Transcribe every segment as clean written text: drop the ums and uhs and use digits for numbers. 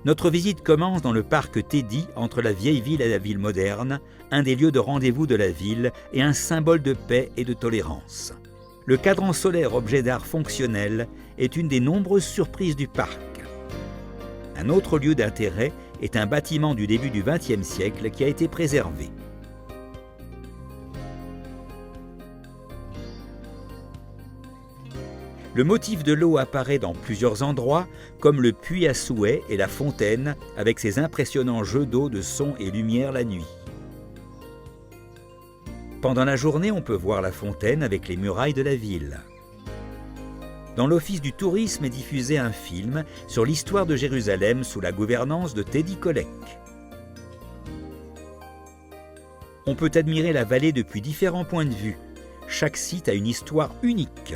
Notre visite commence dans le parc Teddy, entre la vieille ville et la ville moderne, un des lieux de rendez-vous de la ville et un symbole de paix et de tolérance. Le cadran solaire, objet d'art fonctionnel, est une des nombreuses surprises du parc. Un autre lieu d'intérêt est un bâtiment du début du XXe siècle qui a été préservé. Le motif de l'eau apparaît dans plusieurs endroits, comme le puits à souhait et la fontaine, avec ses impressionnants jeux d'eau, de son et lumière la nuit. Pendant la journée, on peut voir la fontaine avec les murailles de la ville. Dans l'Office du tourisme est diffusé un film sur l'histoire de Jérusalem sous la gouvernance de Teddy Kollek. On peut admirer la vallée depuis différents points de vue. Chaque site a une histoire unique.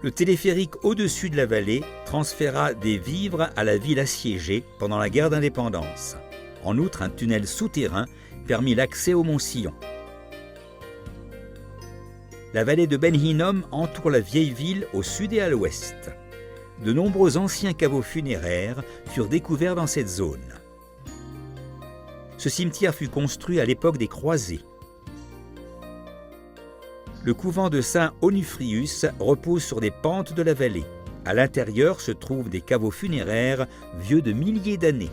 Le téléphérique au-dessus de la vallée transféra des vivres à la ville assiégée pendant la guerre d'indépendance. En outre, un tunnel souterrain permit l'accès au mont Sion. La vallée de Ben Hinnom entoure la vieille ville au sud et à l'ouest. De nombreux anciens caveaux funéraires furent découverts dans cette zone. Ce cimetière fut construit à l'époque des croisés. Le couvent de Saint Onufrius repose sur des pentes de la vallée. À l'intérieur se trouvent des caveaux funéraires vieux de milliers d'années.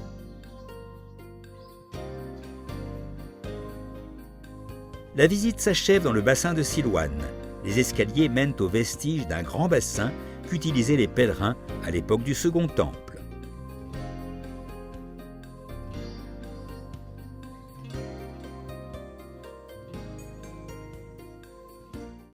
La visite s'achève dans le bassin de Silouane. Les escaliers mènent aux vestiges d'un grand bassin qu'utilisaient les pèlerins à l'époque du Second Temple.